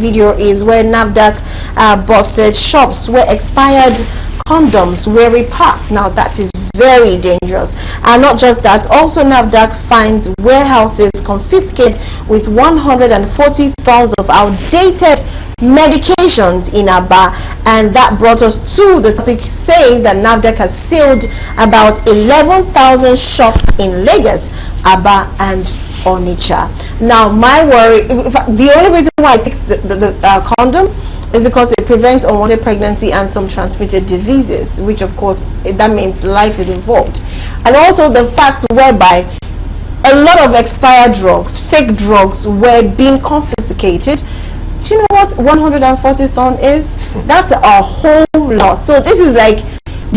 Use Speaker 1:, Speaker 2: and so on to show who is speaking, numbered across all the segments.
Speaker 1: video is where NAFDAC busted shops where expired condoms were repacked. Now that is very dangerous. And not just that, also NAFDAC finds warehouses confiscated with 140 tons of outdated medications in Aba. And that brought us to the topic saying that NAFDAC has sealed about 11,000 shops in Lagos, Aba and Onitsha. Now my worry, the only reason why I picked the condom is because it prevents unwanted pregnancy and some transmitted diseases, which of course that means life is involved. And also the fact whereby a lot of expired drugs, fake drugs, were being confiscated. Do you know what 140 ton is? That's a whole lot. So this is like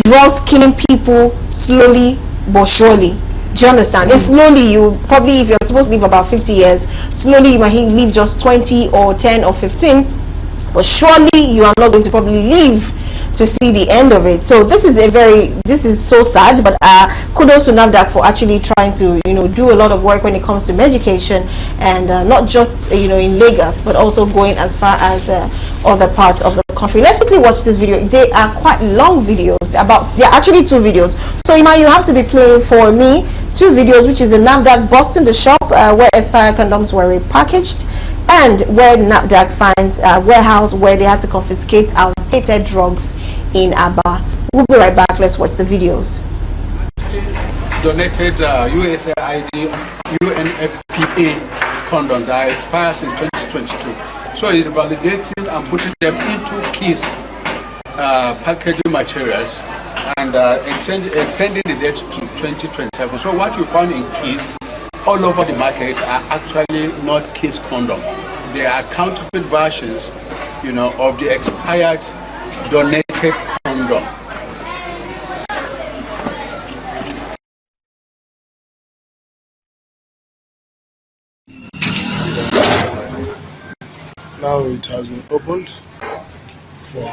Speaker 1: drugs killing people slowly but surely. Do you understand? It's slowly, you probably, if you're supposed to live about 50 years, slowly you might live just 20 or 10 or 15, but surely you are not going to probably live to see the end of it. So this is so sad, but kudos to NAFDAC for actually trying to do a lot of work when it comes to medication, and not just in Lagos, but also going as far as other parts of the country. Let's quickly watch this video. They are quite long videos. They're actually 2 videos. So you have to be playing for me 2 videos, which is a NAFDAC busting the shop where expired condoms were repackaged, and where NAFDAC finds a warehouse where they had to confiscate outdated drugs in Aba. We'll be right back. Let's watch the videos.
Speaker 2: Donated USAID UNFPA condoms that expired since 2022. So it's validating and putting them into KISS packaging materials and extending the date to 2027. So what you found in KISS all over the market are actually not KISS condom. They are counterfeit versions, of the expired donated condom.
Speaker 3: Now it has been opened for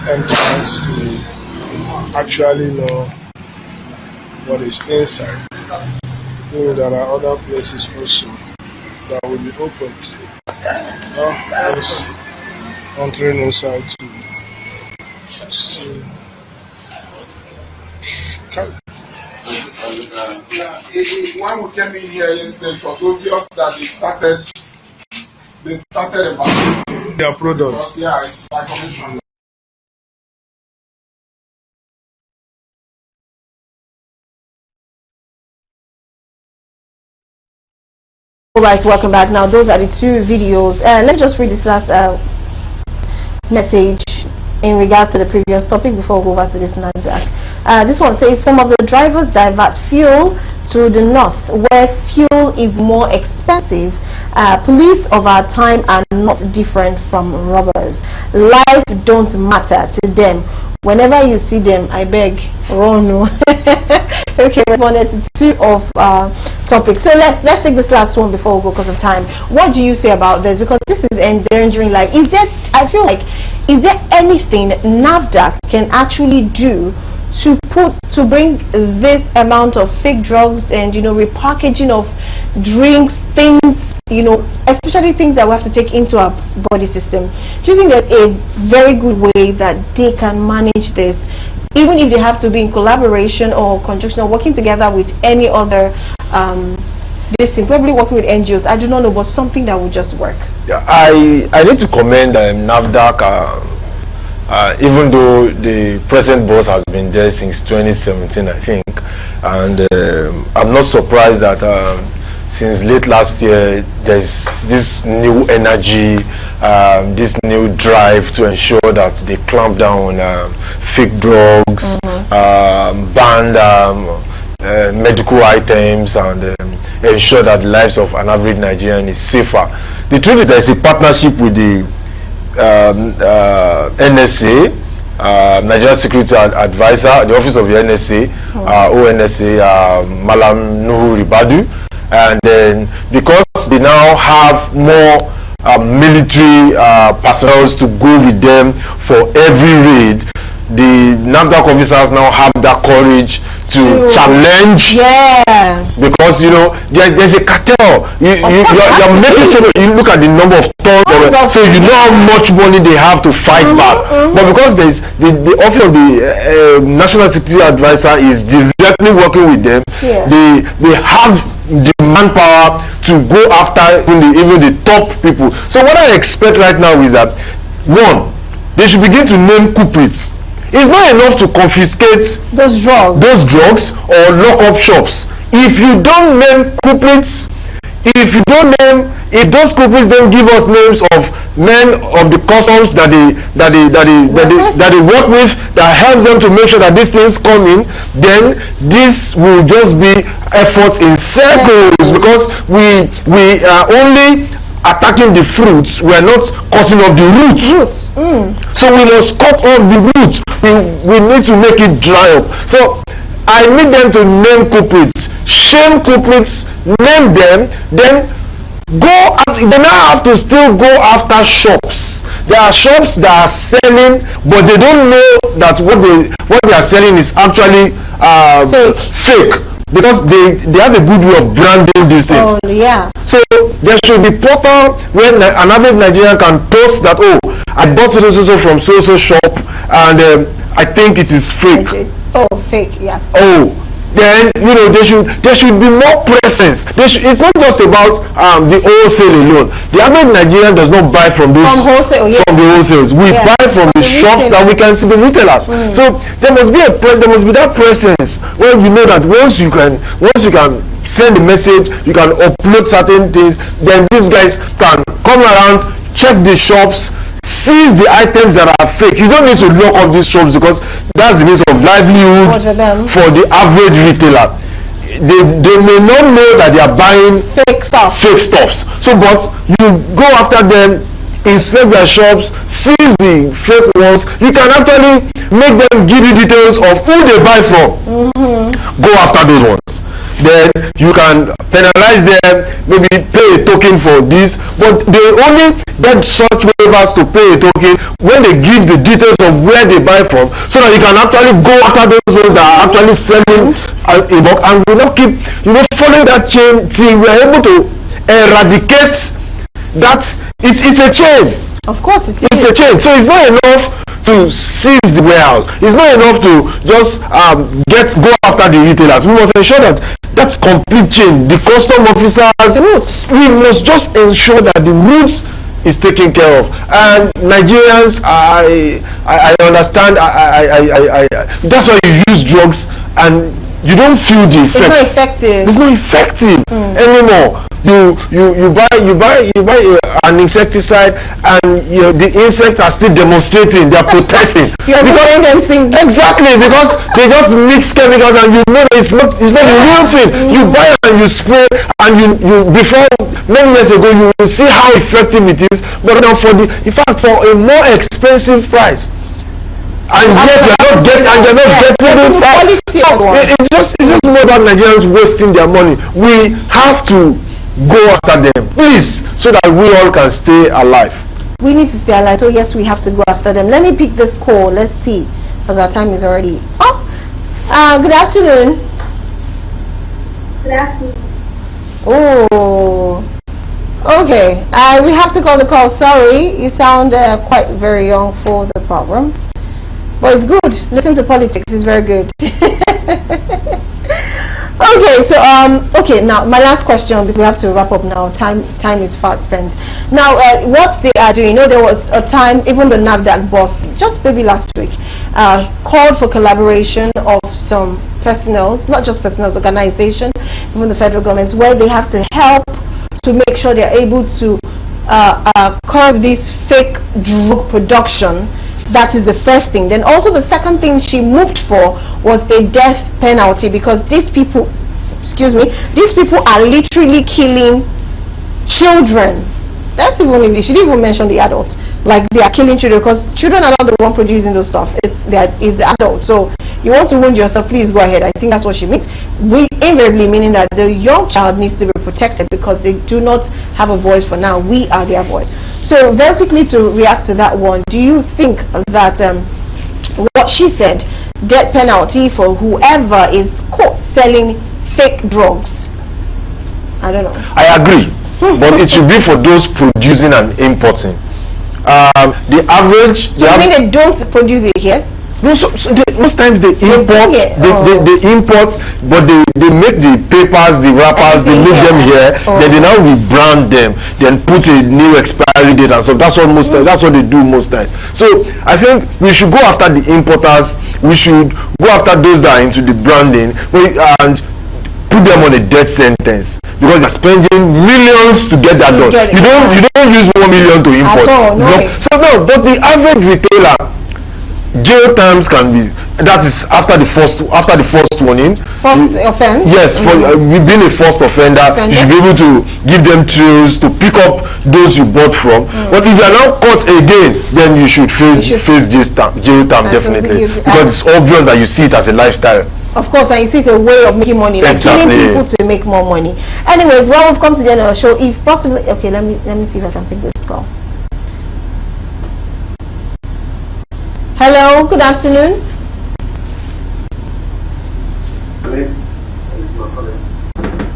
Speaker 3: entrance to actually know what is inside. There are other places also that will be opened. Now let's entering inside to see.
Speaker 4: When we came in here yesterday, it was obvious that they started about
Speaker 3: their products.
Speaker 4: Yeah, it's like a
Speaker 1: Alright, welcome back. Now those are the 2 videos. Let me just read this last message in regards to the previous topic before we go over to this NAFDAC. This one says some of the drivers divert fuel to the north where fuel is more expensive. Police of our time are not different from robbers. Life don't matter to them. Whenever you see them, I beg, run. Okay, we wanted to 2 of topics. So let's take this last one before we go because of time. What do you say about this? Because this is endangering life. I feel like, is there anything NAFDAC can actually do to bring this amount of fake drugs and repackaging of drinks, things, especially things that we have to take into our body system? Do you think there's a very good way that they can manage this, even if they have to be in collaboration or conjunction or working together with any other this thing, probably working with NGOs? I do not know, but something that would just work.
Speaker 5: Yeah, I need to commend NAFDAC. Even though the present boss has been there since 2017, I think, and I'm not surprised that since late last year there's this new energy, this new drive to ensure that they clamp down on fake drugs, ban medical items, and ensure that the lives of an average Nigerian is safer. The truth is there's a partnership with the NSA, Nigeria Security Advisor, the office of the NSA, ONSA, Malam Nuhu Ribadu, and then because they now have more military personnel to go with them for every raid, the NAFDAC officers now have that courage to challenge.
Speaker 1: Yeah.
Speaker 5: Because there's a cartel. You're making sure you look at the number of tons, so you know how much money they have to fight back. But because there's the office of the National Security Advisor is directly working with them, they have the manpower to go after even the top people. So what I expect right now is that, one, they should begin to name culprits. It's not enough to confiscate those drugs or lock up shops. If you don't name culprits, if those culprits don't give us names of men of the customs that they work with, that helps them to make sure that these things come in, then this will just be efforts in circles, because we are only attacking the fruits, we are not cutting off the roots. So we must cut off the roots. We need to make it dry up. So I need them to name culprits, shame culprits, name them, then they now have to still go after shops. There are shops that are selling, but they don't know that what they are selling is actually fake. Because they have a good way of branding these things. So there should be portal where an average Nigerian can post that, I bought so from so shop, and I think it is fake.
Speaker 1: Fake, yeah.
Speaker 5: Then there should be more presence. It's not just about the wholesale alone. The average Nigerian does not buy from those from the wholesales. We buy from the shops that we can see, the retailers. So there must be that presence where you know that once you can send a message, you can upload certain things, then these guys can come around, check the shops, seize the items that are fake. You don't need to lock up these shops, because that's the means of livelihood for the average retailer. They may not know that they are buying fake stuffs. So, but you go after them, inspect their shops, seize the fake ones. You can actually make them give you details of who they buy from. Go after those ones. Then you can penalize them, maybe pay a token for this, but they only get such waivers to pay a token when they give the details of where they buy from, so that you can actually go after those ones that are actually selling in bulk, and we not keep following that chain till we are able to eradicate that. It's a chain.
Speaker 1: Of course it is.
Speaker 5: It's a chain. So it's not enough to seize the warehouse. It's not enough to just go after the retailers. We must ensure that that's complete chain. The custom officers, we must just ensure that the roots is taken care of. And Nigerians, I understand. That's why you use drugs and you don't feel the effect. It's not effective anymore. You buy an insecticide, and the insects are still demonstrating, they are protesting.
Speaker 1: You're making them sing.
Speaker 5: Exactly, because they just mix chemicals, and you know it's not the real thing. You buy and you spray, and you before many years ago you will see how effective it is, but now for a more expensive price. And yet you're not getting it back. So it's just more about Nigerians wasting their money. We have to go after them, please, so that we all can stay alive.
Speaker 1: We need to stay alive, so yes, we have to go after them. Let me pick this call. Let's see, because our time is already up. Good afternoon.
Speaker 6: Good afternoon.
Speaker 1: Oh, okay. We have to call the call. Sorry, you sound quite very young for the program. But it's good. Listen to politics. It's very good. Okay, so okay, now my last question, because we have to wrap up now. Time is fast spent. Now, what they are doing, there was a time, even the NAFDAC boss, just maybe last week, called for collaboration of some personnels, not just personnels, organization, even the federal government, where they have to help to make sure they're able to curb this fake drug production. That is the first thing. Then also the second thing she moved for was a death penalty, because these people, these people are literally killing children. That's even if she didn't even mention the adults, like they are killing children, because children are not the one producing those stuff. It's the adult. So you want to wound yourself, please go ahead. I think that's what she means. We invariably meaning that the young child needs to be protected, because they do not have a voice for now. We are their voice. So very quickly to react to that one, do you think that what she said, death penalty for whoever is caught selling fake drugs. I don't know.
Speaker 5: I agree, but it should be for those producing and importing. The average.
Speaker 1: So you mean they don't produce it here?
Speaker 5: No, most times they import, they import, but they make the papers, the wrappers, they make them here, then they now rebrand them, then put a new expiry date and stuff. That's what that's what they do most times. So I think we should go after the importers. We should go after those that are into the branding and put them on a death sentence, because they're spending millions to get that done. You don't use 1 million to import. But the average retailer, jail terms can be, that is after the first warning.
Speaker 1: First offense?
Speaker 5: Yes, for being a first offender, you should be able to give them tools to pick up those you bought from. But if you are now caught again, then you should face jail term definitely, because it's obvious that you see it as a lifestyle.
Speaker 1: Of course, and you see it's a way of making money, like killing people to make more money. Anyways, well, we've come to the end of the show. If possibly, okay, let me see if I can pick this call. Hello, good afternoon.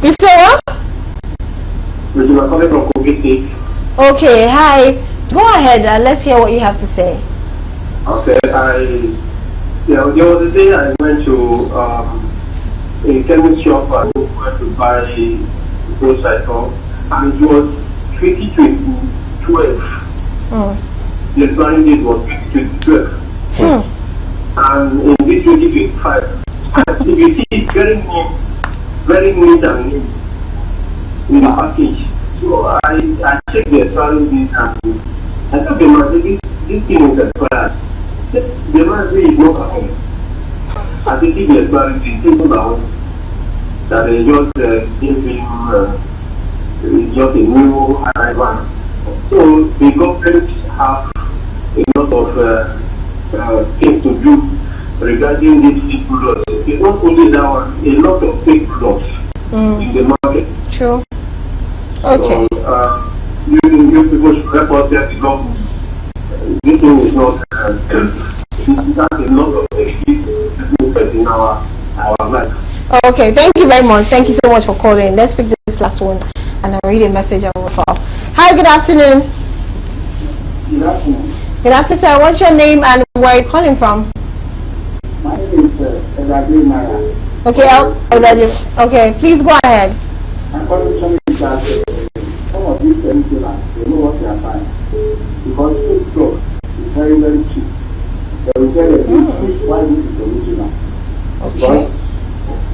Speaker 1: You say what? Okay, hi. Go ahead, let's hear what you have to say.
Speaker 7: Okay, the other day I went to a chemist shop and went to buy Procyclone, and it was 2012. The planning date was 2012. And in this 2025, if you see it's very neat and neat in the package. So I checked the expiry date and I thought this thing is expired. The man said it's not happening. I think the expiry date is about that they just gave him just a new arrival. So the government have a lot of things to do regarding these fake products. It's not only that one, a lot of fake products in the market.
Speaker 1: True. Okay.
Speaker 7: So, you people should help us get the government. This thing is not that's a lot of things in our life.
Speaker 1: Okay, thank you very much. Thank you so much for calling. Let's pick this last one and I'll read a message and we'll call. Hi, good afternoon.
Speaker 7: Good afternoon.
Speaker 1: Good afternoon, sir. What's your name and where are you calling from?
Speaker 7: My name is Edward Maya.
Speaker 1: Okay, okay, please go ahead.
Speaker 7: I'm calling from that some of these retailers, they know what they are buying. Because food drugs is very, very cheap. They will tell you why this is original.
Speaker 1: Okay.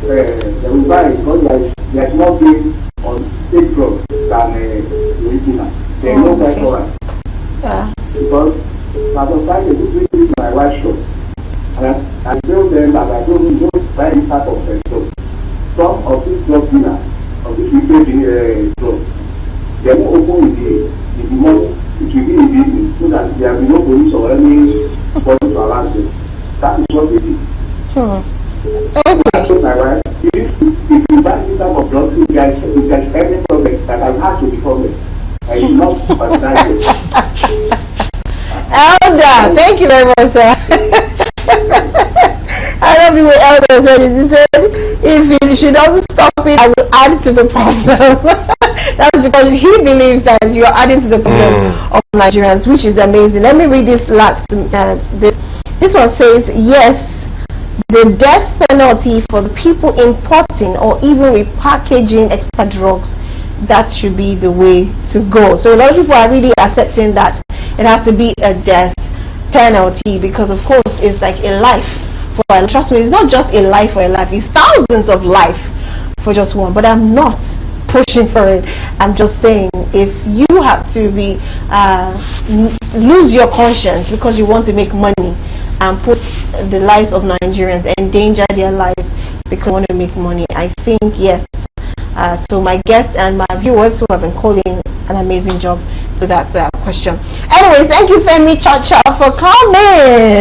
Speaker 7: But they will buy it because there is more gain on fake drugs than original. They know that for us. Because as a fact, they do this my wife's shop. And I tell them that I don't buy this type of stuff. Some of these drug dealers, of these retail drugs, they won't open with the money. It will be in business so that there will be no police or any body to arrest them. That is what they do.
Speaker 1: Okay.
Speaker 7: So my wife, if you buy this type of drugs, you guys any problem that has had to be problem. I will not patronize it.
Speaker 1: Elder, thank you very much, sir. I love the way Elder said it. He said, if she doesn't stop it, I will add to the problem. That's because he believes that you're adding to the problem of Nigerians, which is amazing. Let me read this last. This one says, yes, the death penalty for the people importing or even repackaging expired drugs, that should be the way to go. So a lot of people are really accepting that it has to be a death penalty, because of course it's like a life for a, trust me, it's not just a life for a life, it's thousands of life for just one. But I'm not pushing for it. I'm just saying, if you have to be lose your conscience because you want to make money and put the lives of Nigerians, endanger their lives because you want to make money, I think yes. So my guests and my viewers who have been calling, an amazing job to that question. Anyways, thank you Femi Chacha for coming.